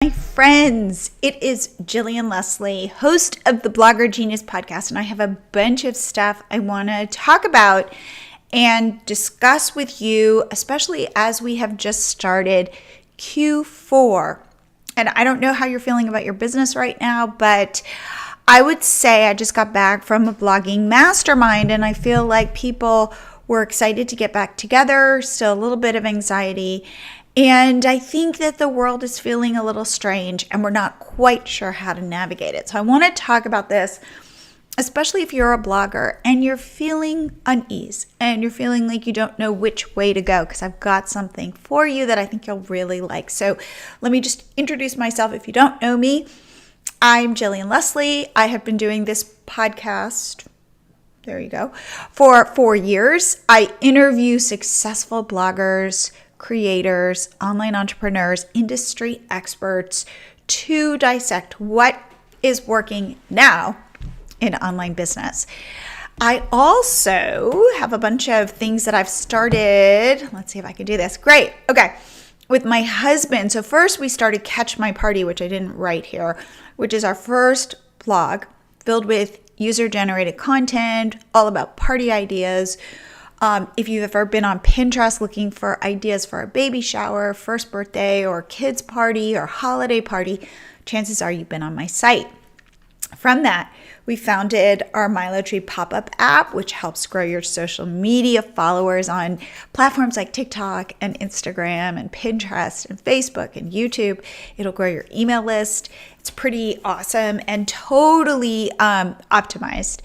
My friends, it is Jillian Leslie, host of the Blogger Genius podcast, and I have a bunch of stuff I want to talk about and discuss with you, especially as we have just started Q4. And I don't know how you're feeling about your business right now, but I would say I just got back from a blogging mastermind, and I feel like people were excited to get back together, still a little bit of anxiety. And I think that the world is feeling a little strange and we're not quite sure how to navigate it. So I want to talk about this, especially if you're a blogger and you're feeling unease and you're feeling like you don't know which way to go, because I've got something for you that I think you'll really like. So let me just introduce myself. If you don't know me, I'm Jillian Leslie. I have been doing this podcast, there you go, for 4 years. I interview successful bloggers, creators, online entrepreneurs, industry experts to dissect what is working now in online business. I also have a bunch of things that I've started. Let's see if I can do this. Great. Okay. With my husband. So first we started Catch My Party, which I didn't write here, which is our first blog filled with user-generated content, all about party ideas. If you've ever been on Pinterest looking for ideas for a baby shower, first birthday, or kids party, or holiday party, chances are you've been on my site. From that, we founded our Milo Tree pop-up app, which helps grow your social media followers on platforms like TikTok and Instagram and Pinterest and Facebook and YouTube. It'll grow your email list. It's pretty awesome and totally optimized.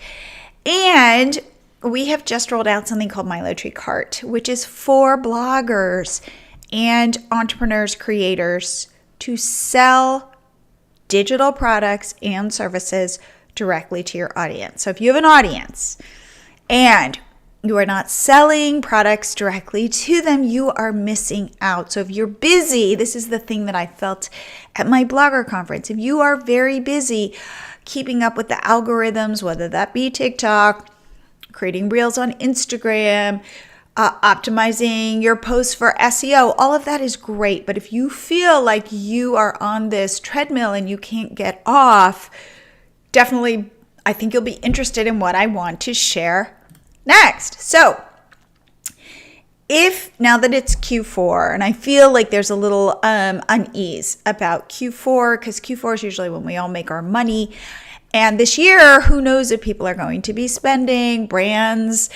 And we have just rolled out something called Milo Tree Cart, which is for bloggers and entrepreneurs, creators to sell digital products and services directly to your audience. So if you have an audience and you are not selling products directly to them, you are missing out. So if you're busy, this is the thing that I felt at my blogger conference. If you are very busy keeping up with the algorithms, whether that be TikTok, creating reels on Instagram, optimizing your posts for SEO, all of that is great. But if you feel like you are on this treadmill and you can't get off, definitely, I think you'll be interested in what I want to share next. So if now that it's Q4, and I feel like there's a little unease about Q4, because Q4 is usually when we all make our money. And this year, who knows if people are going to be spending. Brands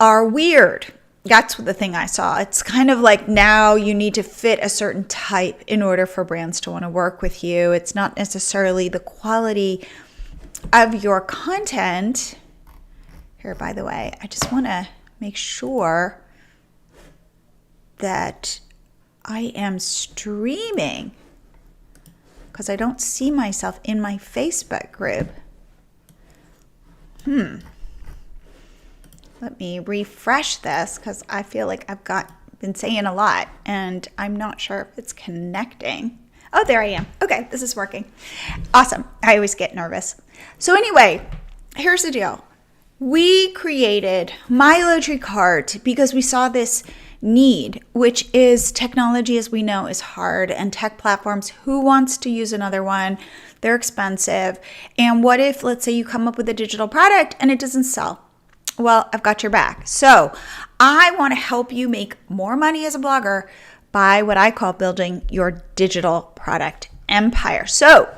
are weird. That's the thing I saw. It's kind of like now you need to fit a certain type in order for brands to want to work with you. It's not necessarily the quality of your content. Here, by the way, I just want to make sure that I am streaming, because I don't see myself in my Facebook group. Let me refresh this, because I feel like I've been saying a lot and I'm not sure if it's connecting. Oh, there I am. Okay, this is working. Awesome. I always get nervous. So anyway, here's the deal. We created Milo Tree Cart because we saw this need, which is technology, as we know, is hard, and tech platforms, who wants to use another one? They're expensive. And what if, let's say you come up with a digital product and it doesn't sell? Well, I've got your back. So I want to help you make more money as a blogger by what I call building your digital product empire. So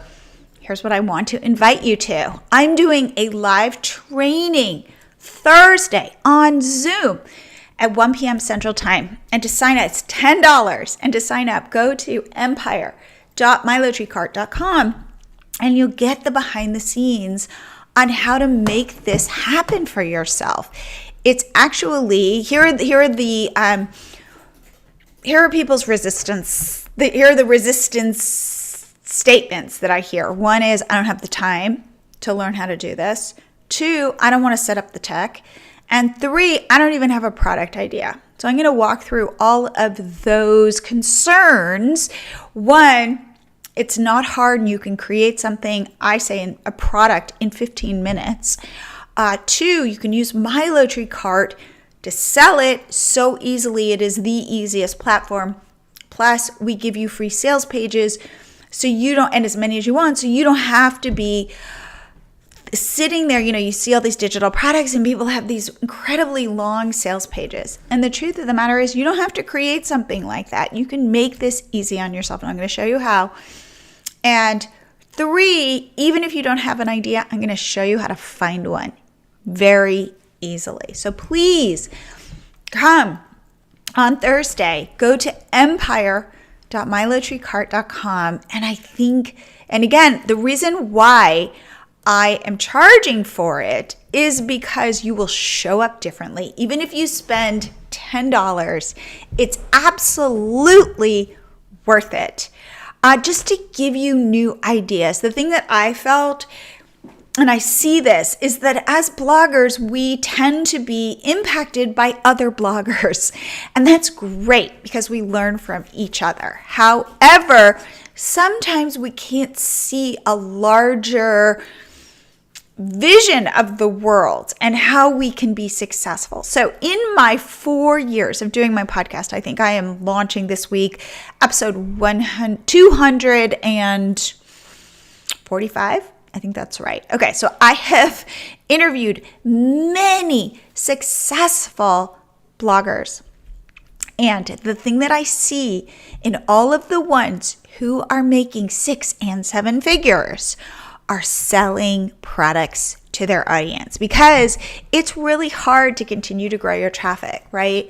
here's what I want to invite you to. I'm doing a live training Thursday on Zoom at 1 p.m. Central Time. And to sign up, it's $10. And to sign up, go to empire.milotreecart.com and you'll get the behind the scenes on how to make this happen for yourself. It's actually, here are people's resistance. Here are the resistance statements that I hear. One is, I don't have the time to learn how to do this. 2, I don't want to set up the tech. And 3, I don't even have a product idea. So I'm going to walk through all of those concerns. 1, it's not hard and you can create something, I say, a product in 15 minutes. 2, you can use Milo Tree Cart to sell it so easily. It is the easiest platform. Plus, we give you free sales pages so you don't, and as many as you want, so you don't have to be sitting there. You see all these digital products and people have these incredibly long sales pages. And the truth of the matter is you don't have to create something like that. You can make this easy on yourself, and I'm going to show you how. And 3, even if you don't have an idea, I'm going to show you how to find one very easily. So please come on Thursday, go to empire.milotreecart.com. And again, the reason why I am charging for it is because you will show up differently. Even if you spend $10, it's absolutely worth it. Just to give you new ideas. The thing that I felt, and I see this, is that as bloggers, we tend to be impacted by other bloggers. And that's great because we learn from each other. However, sometimes we can't see a larger vision of the world and how we can be successful. So in my 4 years of doing my podcast, I think I am launching this week episode 245. I think that's right. Okay, so I have interviewed many successful bloggers. And the thing that I see in all of the ones who are making 6 and 7 figures are selling products to their audience, because it's really hard to continue to grow your traffic, right?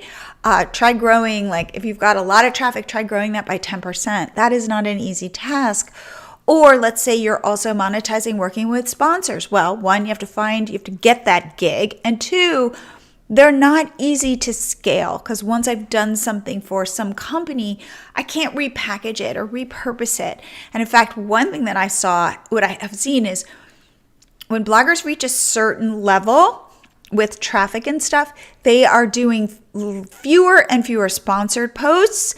Try growing, like if you've got a lot of traffic, try growing that by 10%. That is not an easy task. Or let's say you're also monetizing working with sponsors. Well, 1, you have to get that gig. And 2, they're not easy to scale, because once I've done something for some company, I can't repackage it or repurpose it. And in fact, one thing that what I have seen is when bloggers reach a certain level with traffic and stuff, they are doing fewer and fewer sponsored posts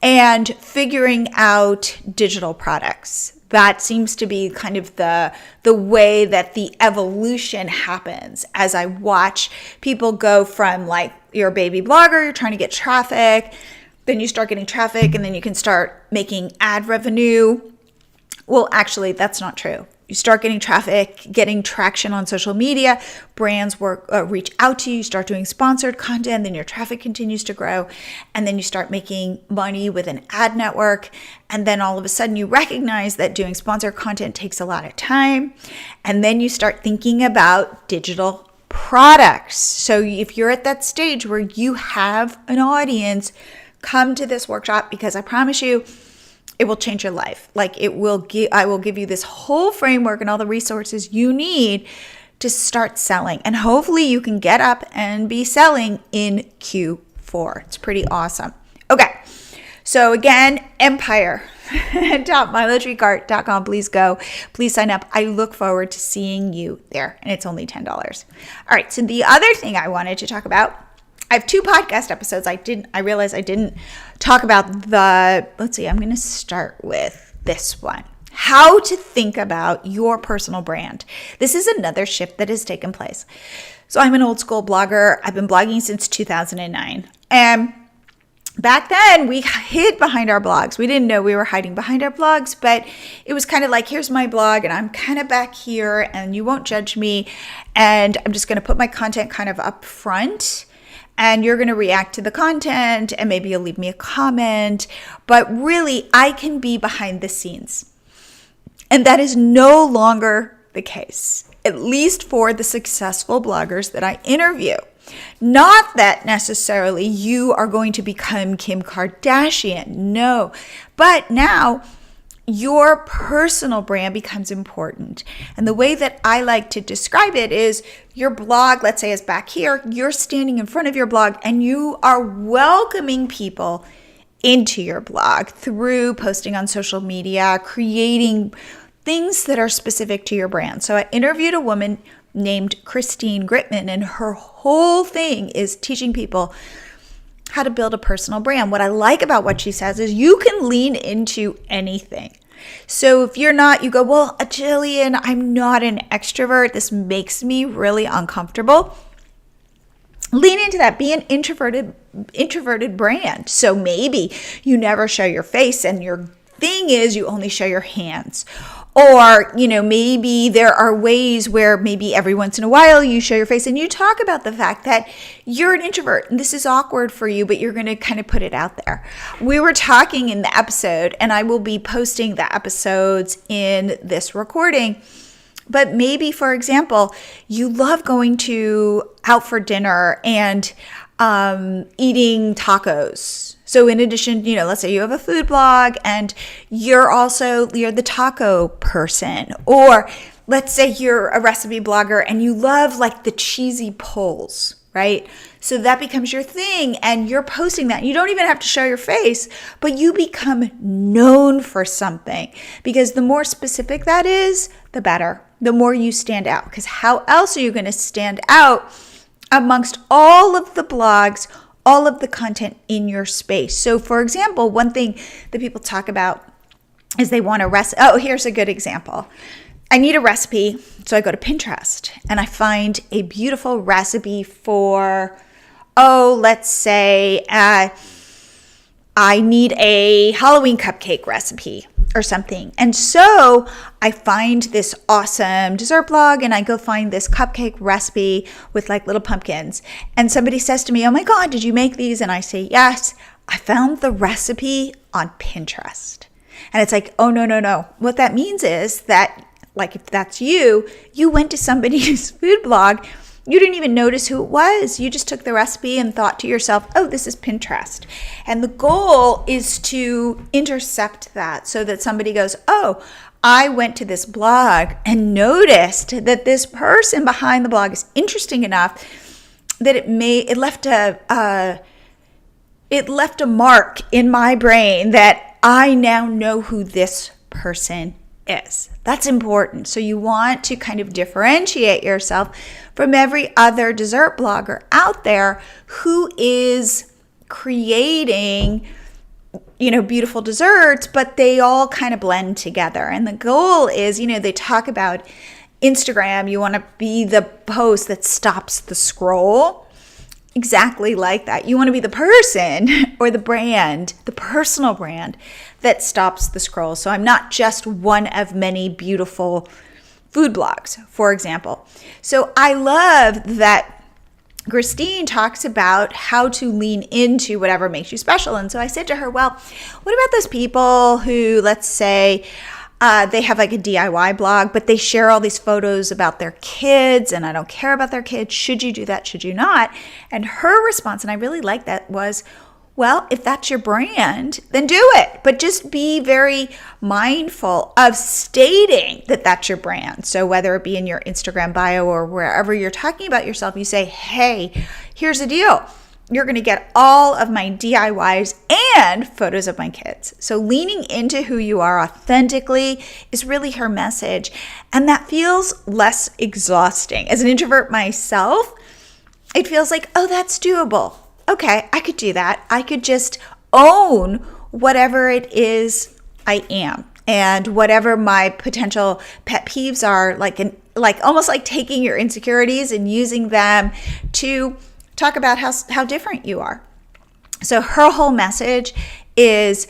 and figuring out digital products. That seems to be kind of the way that the evolution happens as I watch people go from, like, you're a baby blogger, you're trying to get traffic, then you start getting traffic, and then you can start making ad revenue. Well, actually, that's not true. You start getting traffic, getting traction on social media, brands reach out to you, you start doing sponsored content, then your traffic continues to grow, and then you start making money with an ad network, and then all of a sudden you recognize that doing sponsored content takes a lot of time, and then you start thinking about digital products. So if you're at that stage where you have an audience, come to this workshop, because I promise you, it will change your life. Like, I will give you this whole framework and all the resources you need to start selling. And hopefully you can get up and be selling in Q4. It's pretty awesome. Okay. So again, empire.milotreecart.com. Please go. Please sign up. I look forward to seeing you there. And it's only $10. All right. So the other thing I wanted to talk about, I have 2 podcast episodes. I realized I didn't talk about let's see, I'm going to start with this one. How to think about your personal brand. This is another shift that has taken place. So I'm an old school blogger. I've been blogging since 2009. And back then we hid behind our blogs. We didn't know we were hiding behind our blogs, but it was kind of like, here's my blog and I'm kind of back here and you won't judge me. And I'm just going to put my content kind of up front. And you're going to react to the content, and maybe you'll leave me a comment. But really, I can be behind the scenes. And that is no longer the case, at least for the successful bloggers that I interview. Not that necessarily you are going to become Kim Kardashian, no. But now, your personal brand becomes important. And the way that I like to describe it is your blog, let's say, is back here. You're standing in front of your blog and you are welcoming people into your blog through posting on social media, creating things that are specific to your brand. So I interviewed a woman named Christine Gritman, and her whole thing is teaching people how to build a personal brand. What I like about what she says is you can lean into anything. So if you're not, you go, well, Jillian, I'm not an extrovert. This makes me really uncomfortable. Lean into that. Be an introverted brand. So maybe you never show your face and you're thing is you only show your hands. Or, maybe there are ways where maybe every once in a while you show your face and you talk about the fact that you're an introvert and this is awkward for you, but you're going to kind of put it out there. We were talking in the episode, and I will be posting the episodes in this recording. But maybe, for example, you love going out for dinner and eating tacos. So in addition, let's say you have a food blog and you're the taco person, or let's say you're a recipe blogger and you love like the cheesy pulls, right? So that becomes your thing and you're posting that. You don't even have to show your face, but you become known for something, because the more specific that is, the better, the more you stand out. Because how else are you going to stand out amongst all of the blogs, all of the content in your space? So for example, one thing that people talk about is they want a recipe. Oh, here's a good example. I need a recipe. So I go to Pinterest and I find a beautiful recipe for, let's say I need a Halloween cupcake recipe or something. And so I find this awesome dessert blog and I go find this cupcake recipe with like little pumpkins. And somebody says to me, "Oh my God, did you make these?" And I say, "Yes, I found the recipe on Pinterest." And it's like, oh, no. What that means is that, like, if that's you went to somebody's food blog, you didn't even notice who it was. You just took the recipe and thought to yourself, oh, this is Pinterest. And the goal is to intercept that so that somebody goes, oh, I went to this blog and noticed that this person behind the blog is interesting enough that it left a mark in my brain that I now know who this person is. That's important. So you want to kind of differentiate yourself from every other dessert blogger out there who is creating, beautiful desserts, but they all kind of blend together. And the goal is, they talk about Instagram, you want to be the post that stops the scroll. Exactly like that. You want to be the person or the brand, the personal brand that stops the scroll. So I'm not just one of many beautiful food blogs, for example. So I love that Christine talks about how to lean into whatever makes you special. And so I said to her, well, what about those people who, let's say, they have like a DIY blog, but they share all these photos about their kids, and I don't care about their kids. Should you do that? Should you not? And her response, and I really like that, was, well, if that's your brand, then do it. But just be very mindful of stating that that's your brand. So whether it be in your Instagram bio or wherever you're talking about yourself, you say, hey, here's the deal. You're going to get all of my DIYs and photos of my kids. So leaning into who you are authentically is really her message. And that feels less exhausting. As an introvert myself, it feels like, oh, that's doable. Okay, I could do that. I could just own whatever it is I am and whatever my potential pet peeves are, like almost like taking your insecurities and using them to talk about how different you are. So her whole message is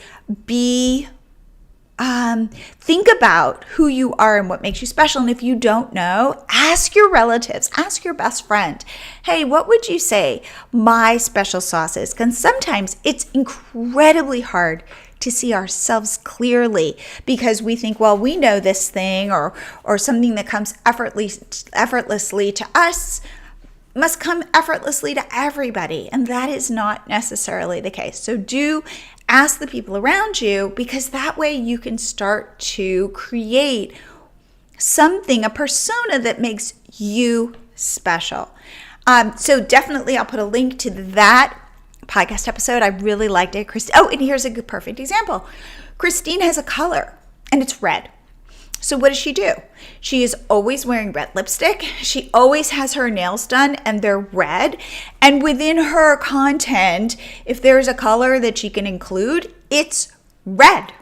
think about who you are and what makes you special. And if you don't know, ask your relatives, ask your best friend, hey, what would you say my special sauce is? Because sometimes it's incredibly hard to see ourselves clearly because we think, well, we know this thing or something that comes effortlessly to us must come effortlessly to everybody. And that is not necessarily the case. So do ask the people around you, because that way you can start to create something, a persona that makes you special. So definitely I'll put a link to that podcast episode. I really liked it. And here's a good, perfect example. Christine has a color and it's red. So what does she do? She is always wearing red lipstick. She always has her nails done and they're red. And within her content, if there's a color that she can include, it's red.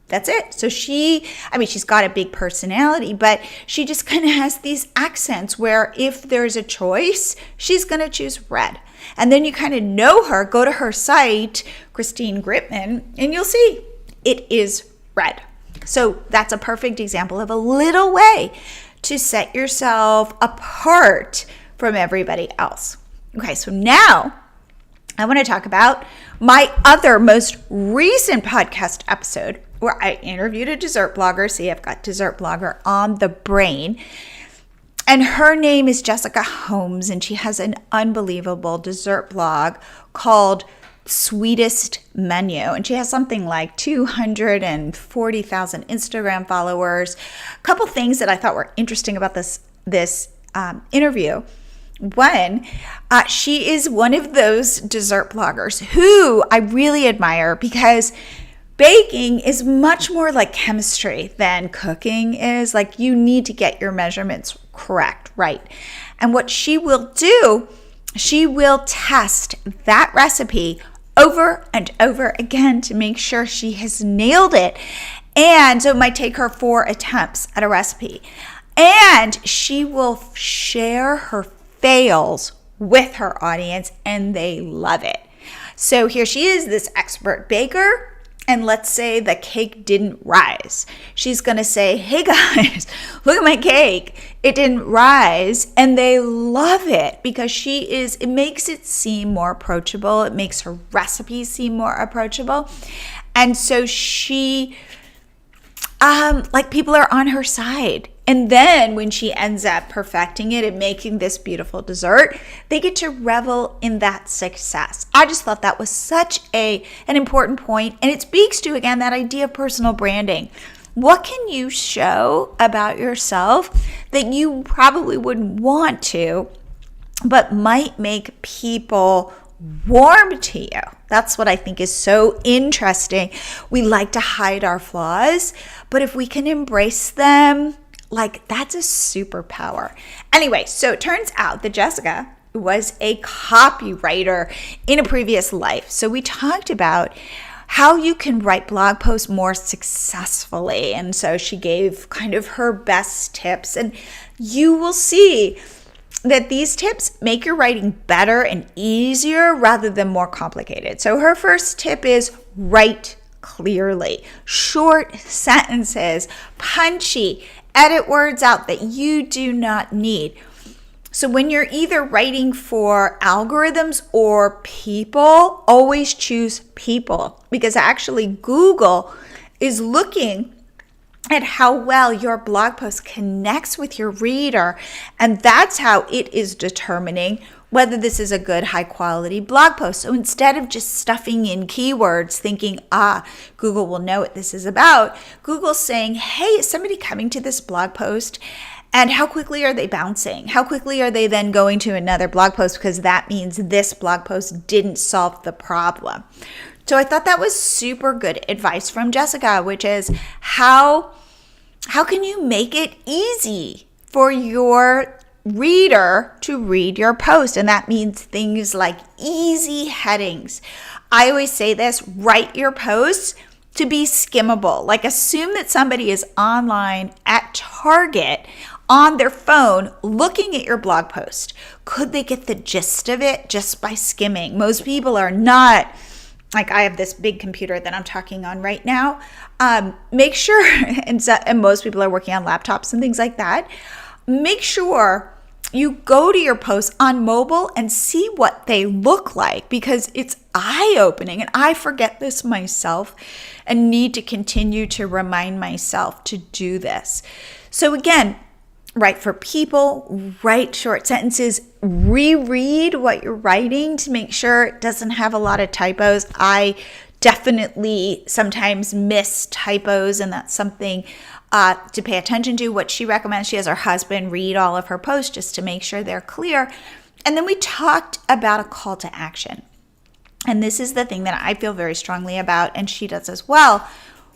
That's it. So she's got a big personality, but she just kind of has these accents where if there's a choice, she's going to choose red. And then you kind of know her, go to her site, Christine Gritman, and you'll see it is red. So that's a perfect example of a little way to set yourself apart from everybody else. Okay, so now I want to talk about my other most recent podcast episode where I interviewed a dessert blogger. See, I've got dessert blogger on the brain. And her name is Jessica Holmes, and she has an unbelievable dessert blog called Sweetest Menu. And she has something like 240,000 Instagram followers. A couple things that I thought were interesting about this interview. One, she is one of those dessert bloggers who I really admire because baking is much more like chemistry than cooking is. Like, you need to get your measurements correct, right? And what she will do, she will test that recipe over and over again to make sure she has nailed it. And so it might take her 4 attempts at a recipe. And she will share her fails with her audience, and they love it. So here she is, this expert baker. And let's say the cake didn't rise. She's going to say, hey guys, look at my cake. It didn't rise. And they love it because it makes it seem more approachable. It makes her recipes seem more approachable. And so people are on her side. And then when she ends up perfecting it and making this beautiful dessert, they get to revel in that success. I just thought that was such an important point. And it speaks to, again, that idea of personal branding. What can you show about yourself that you probably wouldn't want to, but might make people warm to you? That's what I think is so interesting. We like to hide our flaws, but if we can embrace them, that's a superpower. Anyway, so it turns out that Jessica was a copywriter in a previous life. So we talked about how you can write blog posts more successfully. And so she gave kind of her best tips. And you will see that these tips make your writing better and easier rather than more complicated. So her first tip is write clearly. Short sentences, punchy. Edit words out that you do not need. So when you're either writing for algorithms or people, always choose people, because actually Google is looking at how well your blog post connects with your reader. And that's how it is determining whether this is a good, high quality blog post. So instead of just stuffing in keywords thinking, Google will know what this is about, Google's saying, hey, is somebody coming to this blog post? And how quickly are they bouncing? How quickly are they then going to another blog post? Because that means this blog post didn't solve the problem. So I thought that was super good advice from Jessica, which is how can you make it easy for your reader to read your post? And that means things like easy headings. I always say this, write your posts to be skimmable. Like, assume that somebody is online at Target on their phone looking at your blog post. Could they get the gist of it just by skimming? Most people are not. Like, I have this big computer that I'm talking on right now. Make sure, and most people are working on laptops and things like that. Make sure you go to your posts on mobile and see what they look like, because it's eye-opening. And I forget this myself and need to continue to remind myself to do this. So again, write for people, write short sentences, reread what you're writing to make sure it doesn't have a lot of typos. I definitely sometimes miss typos, and that's something to pay attention to. What she recommends, she has her husband read all of her posts just to make sure they're clear. And then we talked about a call to action. And this is the thing that I feel very strongly about, and she does as well.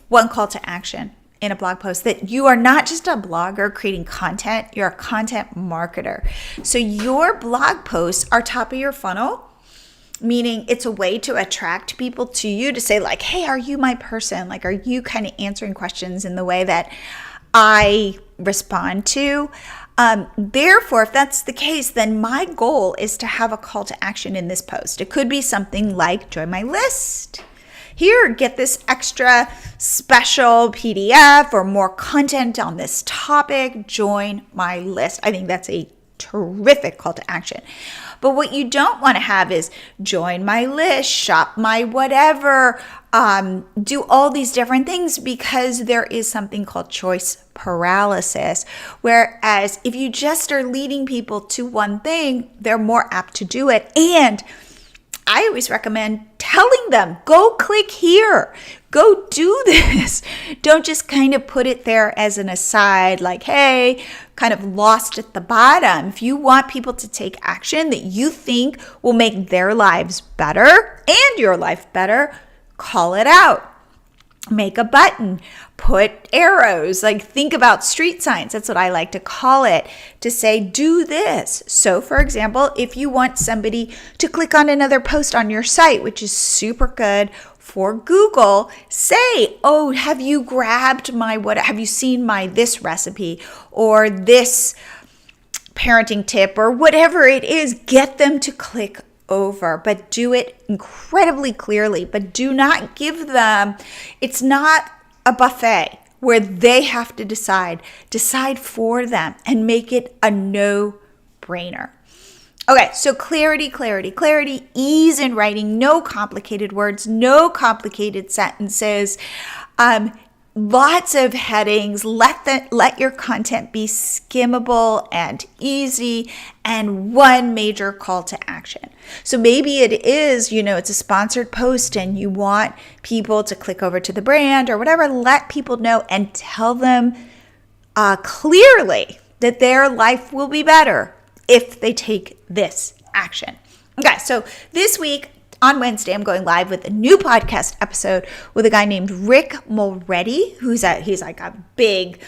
One call to action in a blog post, that you are not just a blogger creating content, you're a content marketer. So your blog posts are top of your funnel, meaning it's a way to attract people to you, to say like, hey, are you my person? Like, are you kind of answering questions in the way that I respond to? Therefore, if that's the case, then my goal is to have a call to action in this post. It could be something like join my list. here, get this extra special PDF or more content on this topic, join my list. I think that's a terrific call to action. But what you don't want to have is join my list, shop my whatever, do all these different things, because there is something called choice paralysis. Whereas if you just are leading people to one thing, they're more apt to do it. And I always recommend telling them, go click here, go do this. Don't just kind of put it there as an aside, like, hey, kind of lost at the bottom. If you want people to take action that you think will make their lives better and your life better, call it out. Make a button, put arrows, like think about street signs. That's what I like to call it, to say, do this. So for example, if you want somebody to click on another post on your site, which is super good for Google, say, oh, have you grabbed my, have you seen my this recipe or this parenting tip or whatever it is, get them to click over, but do it incredibly clearly. But do not give them, it's not a buffet where they have to decide for them and make it a no-brainer. Okay, so clarity, ease in writing, no complicated words, no complicated sentences, lots of headings. Let your content be skimmable and easy, and one major call to action. So maybe it is, it's a sponsored post and you want people to click over to the brand or whatever. Let people know and tell them clearly that their life will be better if they take this action. Okay, so this week, on Wednesday, I'm going live with a new podcast episode with a guy named Rick Mulready, he's like a big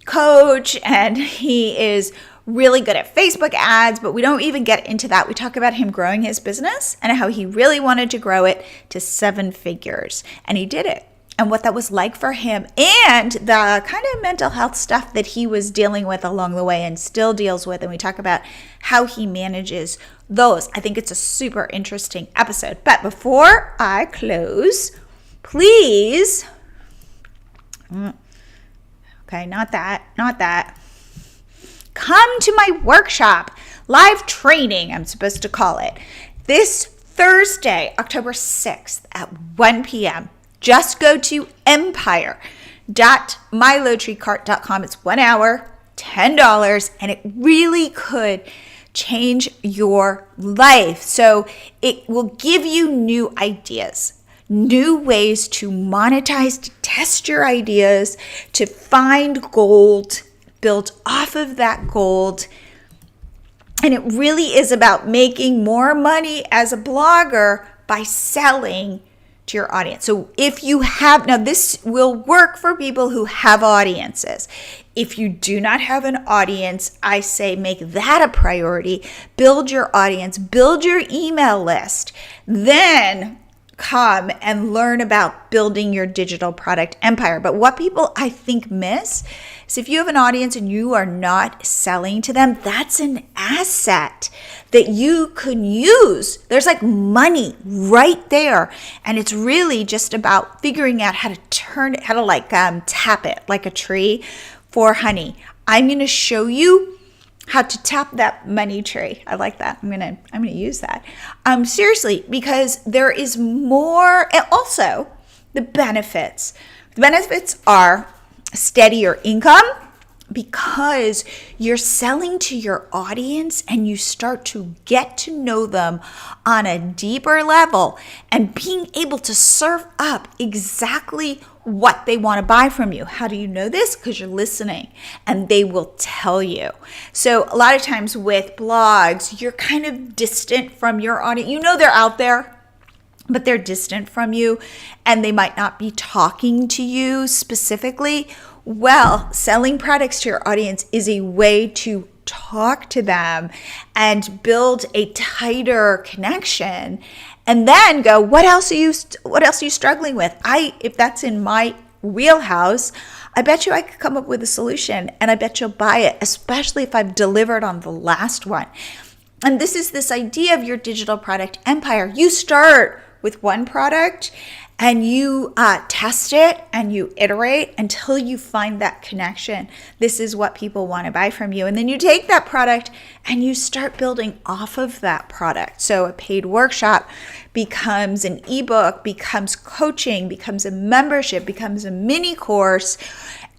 coach, and he is really good at Facebook ads, but we don't even get into that. We talk about him growing his business and how he really wanted to grow it to 7 figures, and he did it, and what that was like for him, and the kind of mental health stuff that he was dealing with along the way and still deals with, and we talk about how he manages those. I think it's a super interesting episode. But before I close, please, okay, not that. Come to my workshop, live training, I'm supposed to call it, this Thursday, October 6th at 1 p.m. Just go to empire.mylowtreecart.com. It's 1 hour, $10, and it really could change your life. So it will give you new ideas, new ways to monetize, to test your ideas, to find gold, build off of that gold. And it really is about making more money as a blogger by selling to your audience. So if you have, now this will work for people who have audiences. If you do not have an audience, I say make that a priority. Build your audience, build your email list, then come and learn about building your digital product empire. But what people I think miss is if you have an audience and you are not selling to them, that's an asset that you could use. There's like money right there. And it's really just about figuring out how to turn it, how to tap it like a tree for honey. I'm going to show you how to tap that money tree. I like that. I'm gonna use that. Seriously, because there is more, and also the benefits. The benefits are steadier income because you're selling to your audience and you start to get to know them on a deeper level and being able to serve up exactly what they want to buy from you. How do you know this? Because you're listening and they will tell you. So a lot of times with blogs, you're kind of distant from your audience. You know they're out there, but they're distant from you and they might not be talking to you specifically. Well, selling products to your audience is a way to talk to them and build a tighter connection, and then go, what else are you struggling with? If that's in my wheelhouse, I bet you I could come up with a solution, and I bet you'll buy it, especially if I've delivered on the last one. And this is this idea of your digital product empire. You start with one product and you test it and you iterate until you find that connection. This is what people want to buy from you. And then you take that product and you start building off of that product. So a paid workshop becomes an ebook, becomes coaching, becomes a membership, becomes a mini course.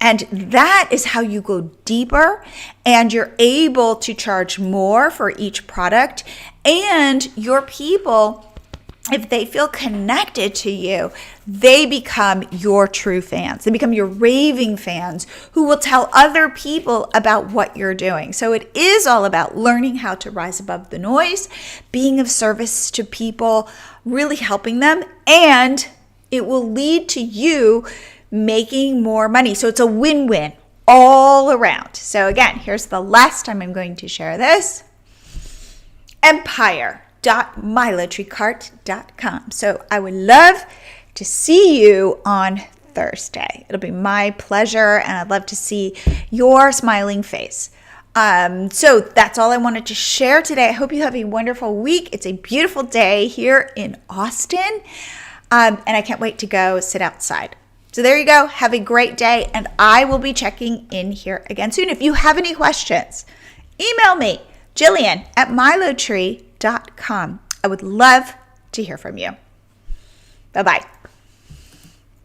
And that is how you go deeper, and you're able to charge more for each product. And your people, if they feel connected to you, they become your true fans. They become your raving fans who will tell other people about what you're doing. So it is all about learning how to rise above the noise, being of service to people, really helping them, and it will lead to you making more money. So it's a win-win all around. So again, here's the last time I'm going to share this. empire.milotreecart.com. So I would love to see you on Thursday. It'll be my pleasure, and I'd love to see your smiling face. So that's all I wanted to share today. I hope you have a wonderful week. It's a beautiful day here in Austin, and I can't wait to go sit outside. So there you go. Have a great day, and I will be checking in here again soon. If you have any questions, email me, Jillian@milotree.com. I would love to hear from you. Bye-bye.